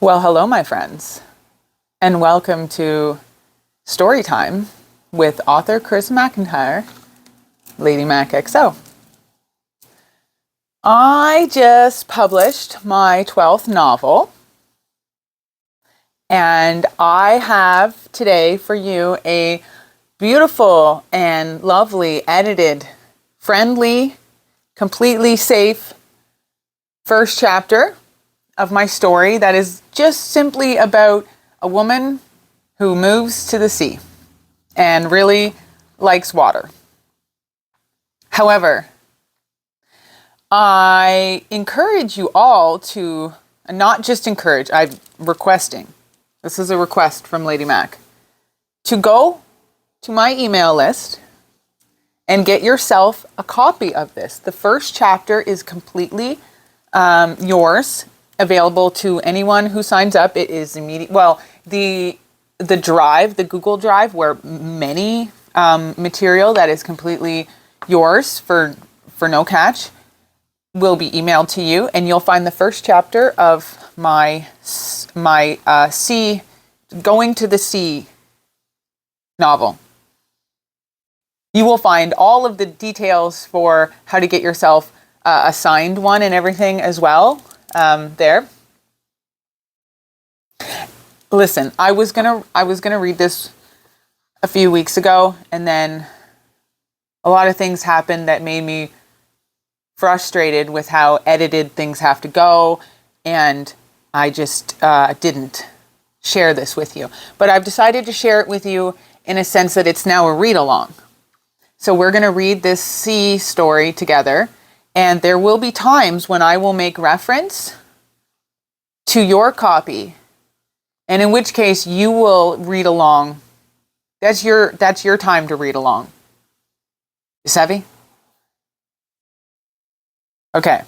Well, hello, my friends, and welcome to Story Time with author Chris McIntyre, ladymackxo. I just published my 12th novel, and I have today for you a beautiful and lovely, edited, friendly, completely safe first chapter of my story that is just simply about a woman who moves to the sea and really likes water. However, I encourage you all to, not just encourage, I'm requesting, this is a request from Lady Mac, to go to my email list and get yourself a copy of this. The first chapter is completely yours, available to anyone who signs up. It is immediate. Well, the drive, the Google Drive, where many material that is completely yours for no catch will be emailed to you, and you'll find the first chapter of my sea, going to the sea novel. You will find all of the details for how to get yourself a signed one and everything as well there. Listen, I was gonna read this a few weeks ago, and then a lot of things happened that made me frustrated with how edited things have to go, and I just didn't share this with you. But I've decided to share it with you in a sense that it's now a read-along. So we're going to read this sea story together, and there will be times when I will make reference to your copy, and in which case you will read along. That's your time to read along. You savvy? Okay.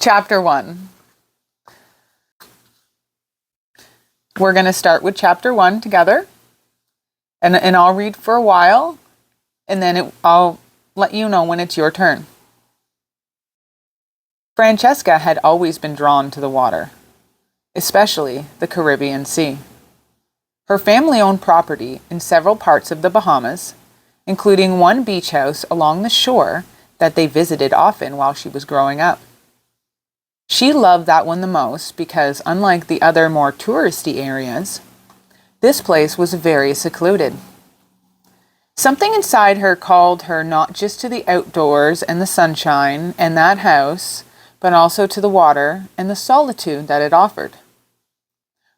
Chapter 1. We're going to start with chapter 1 together, and I'll read for a while, and then I'll let you know when it's your turn. Francesca had always been drawn to the water, especially the Caribbean Sea. Her family owned property in several parts of the Bahamas, including one beach house along the shore that they visited often while she was growing up. She loved that one the most because, unlike the other more touristy areas, this place was very secluded. Something inside her called her not just to the outdoors and the sunshine and that house, but also to the water and the solitude that it offered.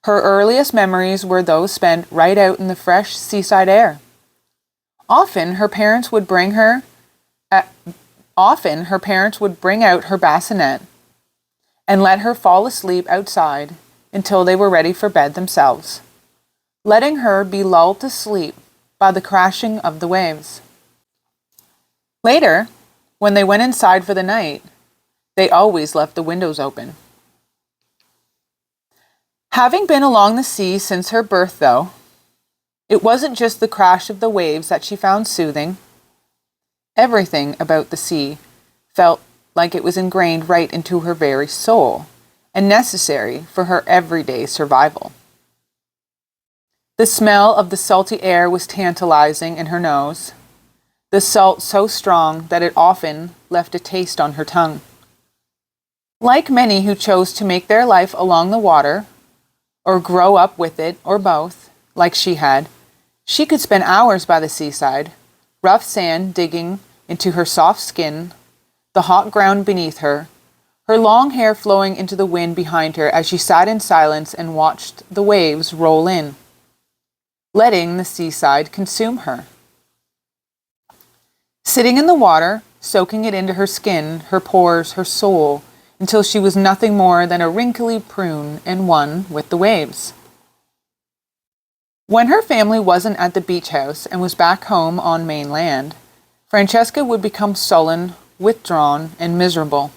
Her earliest memories were those spent right out in the fresh seaside air. Often her parents would bring out her bassinet and let her fall asleep outside until they were ready for bed themselves, letting her be lulled to sleep by the crashing of the waves. Later, when they went inside for the night, they always left the windows open. Having been along the sea since her birth, though, it wasn't just the crash of the waves that she found soothing. Everything about the sea felt like it was ingrained right into her very soul and necessary for her everyday survival. The smell of the salty air was tantalizing in her nose, the salt so strong that it often left a taste on her tongue. Like many who chose to make their life along the water, or grow up with it, or both, like she had, she could spend hours by the seaside, rough sand digging into her soft skin, the hot ground beneath her, her long hair flowing into the wind behind her as she sat in silence and watched the waves roll in, letting the seaside consume her. Sitting in the water, soaking it into her skin, her pores, her soul, until she was nothing more than a wrinkly prune and one with the waves. When her family wasn't at the beach house and was back home on mainland, Francesca would become sullen, withdrawn, and miserable.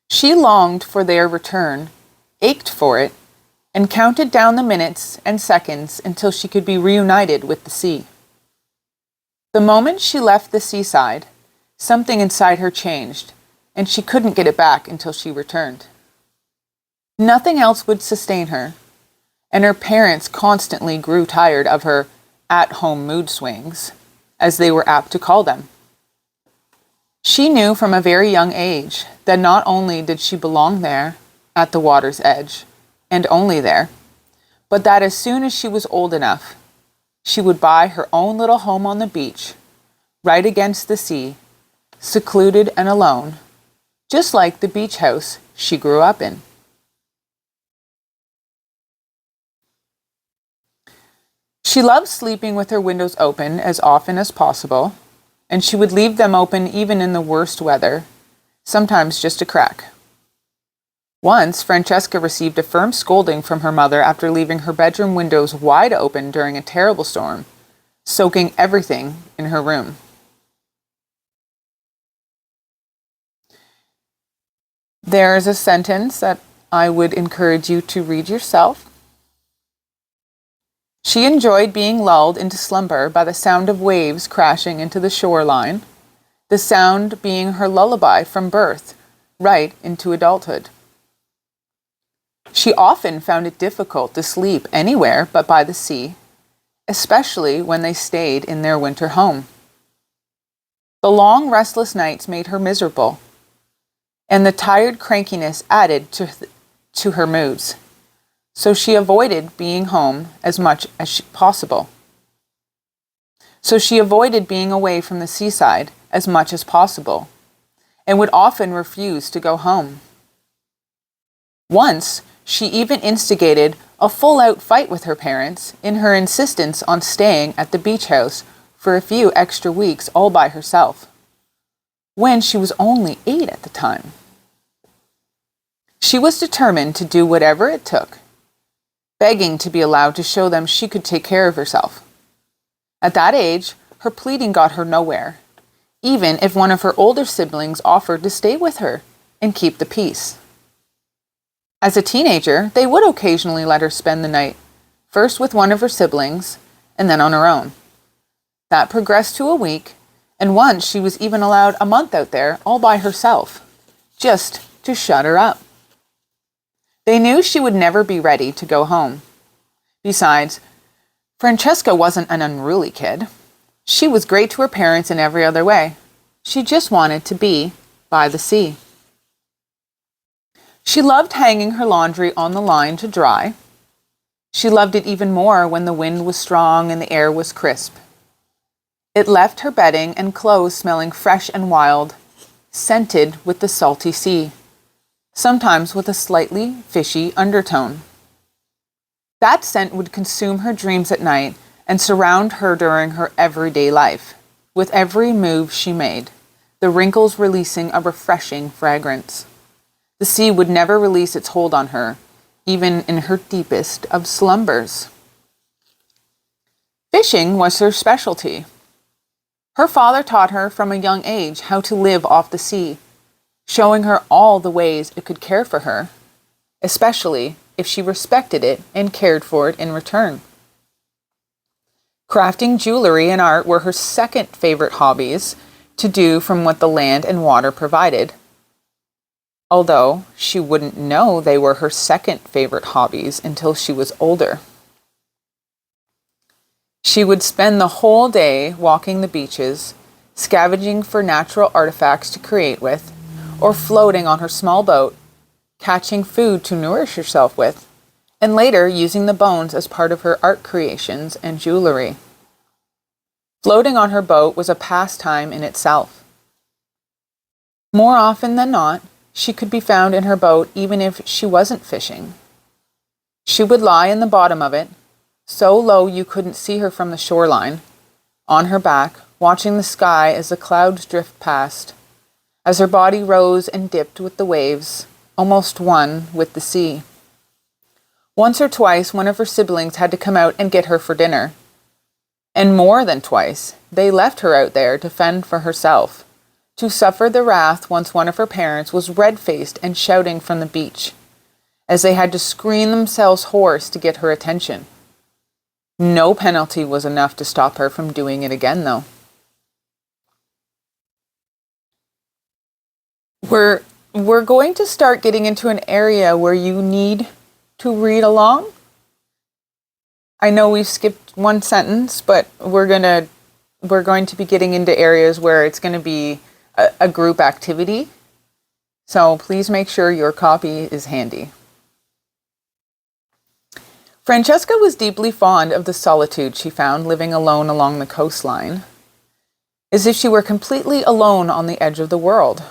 She longed for their return, ached for it, and counted down the minutes and seconds until she could be reunited with the sea. The moment she left the seaside, something inside her changed, and she couldn't get it back until she returned. Nothing else would sustain her, and her parents constantly grew tired of her at-home mood swings, as they were apt to call them. She knew from a very young age that not only did she belong there, at the water's edge, and only there, but that as soon as she was old enough, she would buy her own little home on the beach, right against the sea, secluded and alone, just like the beach house she grew up in. She loved sleeping with her windows open as often as possible, and she would leave them open even in the worst weather, sometimes just a crack. Once, Francesca received a firm scolding from her mother after leaving her bedroom windows wide open during a terrible storm, soaking everything in her room. There is a sentence that I would encourage you to read yourself. She enjoyed being lulled into slumber by the sound of waves crashing into the shoreline, the sound being her lullaby from birth right into adulthood. She often found it difficult to sleep anywhere but by the sea, especially when they stayed in their winter home. The long, restless nights made her miserable, and the tired crankiness added to her moods. So she avoided being home as much as possible. So she avoided being away from the seaside as much as possible, and would often refuse to go home. Once, she even instigated a full-out fight with her parents in her insistence on staying at the beach house for a few extra weeks all by herself, when she was only 8 at the time. She was determined to do whatever it took, begging to be allowed to show them she could take care of herself. At that age, her pleading got her nowhere, even if one of her older siblings offered to stay with her and keep the peace. As a teenager, they would occasionally let her spend the night, first with one of her siblings, and then on her own. That progressed to a week, and once she was even allowed a month out there all by herself, just to shut her up. They knew she would never be ready to go home. Besides, Francesca wasn't an unruly kid. She was great to her parents in every other way. She just wanted to be by the sea. She loved hanging her laundry on the line to dry. She loved it even more when the wind was strong and the air was crisp. It left her bedding and clothes smelling fresh and wild, scented with the salty sea, sometimes with a slightly fishy undertone. That scent would consume her dreams at night and surround her during her everyday life, with every move she made, the wrinkles releasing a refreshing fragrance. The sea would never release its hold on her, even in her deepest of slumbers. Fishing was her specialty. Her father taught her from a young age how to live off the sea, showing her all the ways it could care for her, especially if she respected it and cared for it in return. Crafting jewelry and art were her second favorite hobbies to do from what the land and water provided, although she wouldn't know they were her second favorite hobbies until she was older. She would spend the whole day walking the beaches, scavenging for natural artifacts to create with, or floating on her small boat, catching food to nourish herself with, and later using the bones as part of her art creations and jewelry. Floating on her boat was a pastime in itself. More often than not, she could be found in her boat even if she wasn't fishing. She would lie in the bottom of it, so low you couldn't see her from the shoreline, on her back, watching the sky as the clouds drift past, as her body rose and dipped with the waves, almost one with the sea. Once or twice, one of her siblings had to come out and get her for dinner. And more than twice, they left her out there to fend for herself, to suffer the wrath once one of her parents was red-faced and shouting from the beach, as they had to scream themselves hoarse to get her attention. No penalty was enough to stop her from doing it again, though. We're we're going to start getting into an area where you need to read along. I know we've skipped one sentence, but we're going to be getting into areas where it's going to be a group activity. So please make sure your copy is handy. Francesca was deeply fond of the solitude she found living alone along the coastline, as if she were completely alone on the edge of the world.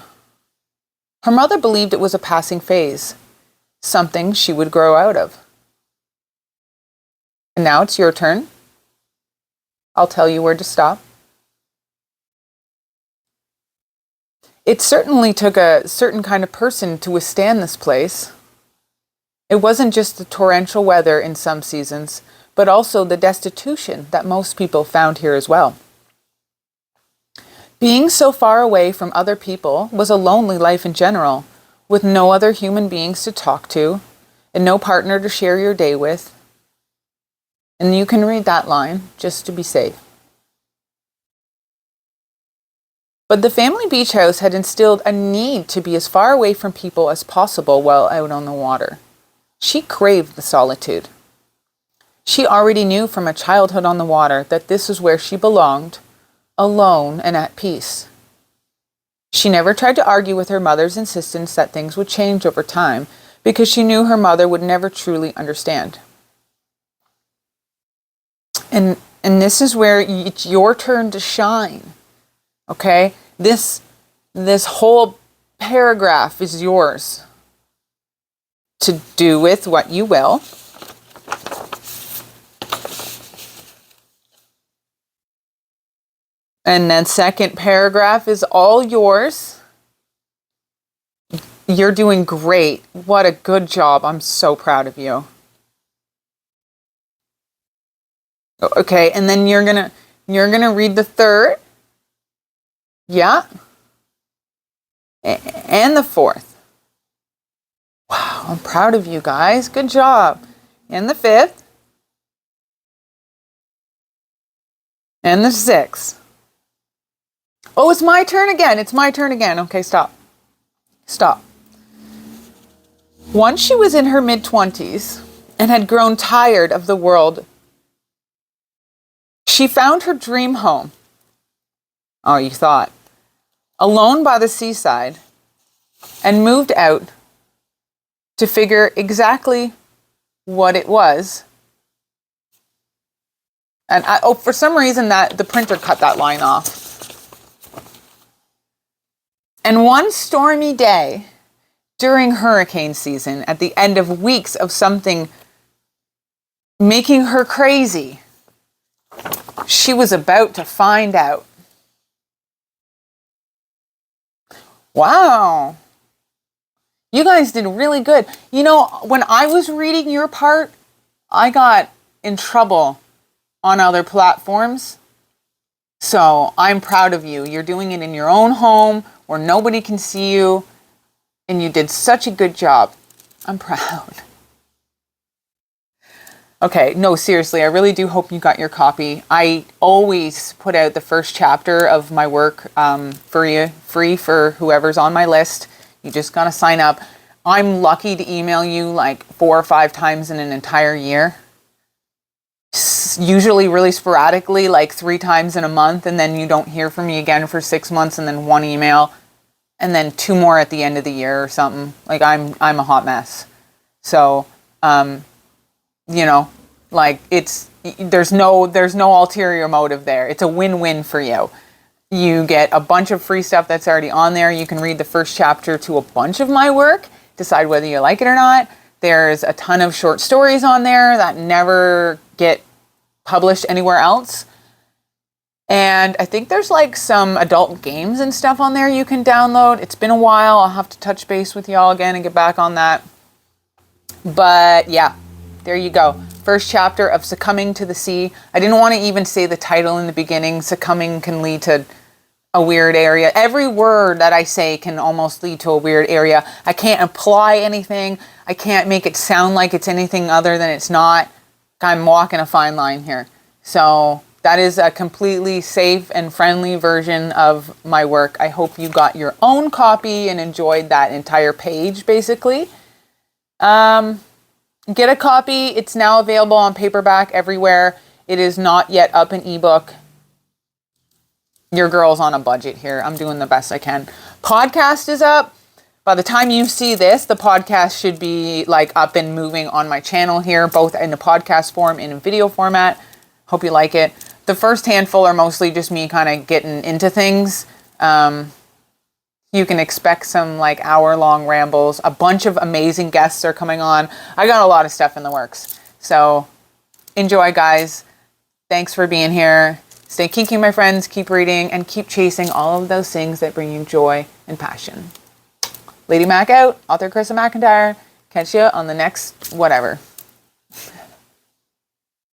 Her mother believed it was a passing phase, something she would grow out of. And now it's your turn. I'll tell you where to stop. It certainly took a certain kind of person to withstand this place. It wasn't just the torrential weather in some seasons, but also the destitution that most people found here as well. Being so far away from other people was a lonely life in general, with no other human beings to talk to, and no partner to share your day with. And you can read that line, just to be safe. But the family beach house had instilled a need to be as far away from people as possible while out on the water. She craved the solitude. She already knew from a childhood on the water that this was where she belonged, alone and at peace. She never tried to argue with her mother's insistence that things would change over time, because she knew her mother would never truly understand. And this is where it's your turn to shine. Okay? This whole paragraph is yours to do with what you will. And that second paragraph is all yours. You're doing great. What a good job. I'm so proud of you. Okay, and then you're gonna read the third. Yeah. And the fourth. Wow, I'm proud of you guys. Good job. And the fifth. And the sixth. Oh, it's my turn again. It's my turn again. Okay, stop. Stop. Once she was in her mid-20s and had grown tired of the world, she found her dream home. Oh, you thought. Alone by the seaside, and moved out to figure exactly what it was. And for some reason that the printer cut that line off. And one stormy day during hurricane season, at the end of weeks of something making her crazy, she was about to find out. Wow. You guys did really good. You know, when I was reading your part, I got in trouble on other platforms. So I'm proud of you. You're doing it in your own home where nobody can see you. And you did such a good job. I'm proud. Okay, no, seriously, I really do hope you got your copy. I always put out the first chapter of my work for you, free for whoever's on my list. You just gotta sign up. I'm lucky to email you like 4 or 5 times in an entire year. Usually really sporadically, like 3 times in a month, and then you don't hear from me again for 6 months, and then 1 email, and then 2 more at the end of the year or something. Like I'm a hot mess. So, you know, like there's no ulterior motive there. It's a win-win for you. You get a bunch of free stuff that's already on there. You can read the first chapter to a bunch of my work, decide whether you like it or not. There's a ton of short stories on there that never get published anywhere else. And I think there's like some adult games and stuff on there you can download. It's been a while. I'll have to touch base with y'all again and get back on that. But yeah, there you go. First chapter of Succumbing to the Sea. I didn't want to even say the title in the beginning. Succumbing can lead to a weird area. Every word that I say can almost lead to a weird area. I can't imply anything. I can't make it sound like it's anything other than it's not. I'm walking a fine line here. So that is a completely safe and friendly version of my work. I hope you got your own copy and enjoyed that entire page, basically. Get a copy. It's now available on paperback everywhere. It is not yet up in ebook. Your girl's on a budget here. I'm doing the best I can. Podcast is up. By the time you see this, the podcast should be like up and moving on my channel here, both in the podcast form and in video format. Hope you like it. The first handful are mostly just me kind of getting into things. You can expect some like hour-long rambles. A bunch of amazing guests are coming on. I got a lot of stuff in the works. So enjoy, guys. Thanks for being here. Stay kinky, my friends. Keep reading and keep chasing all of those things that bring you joy and passion. Lady Mac out. Author Carissa McIntyre. Catch you on the next whatever.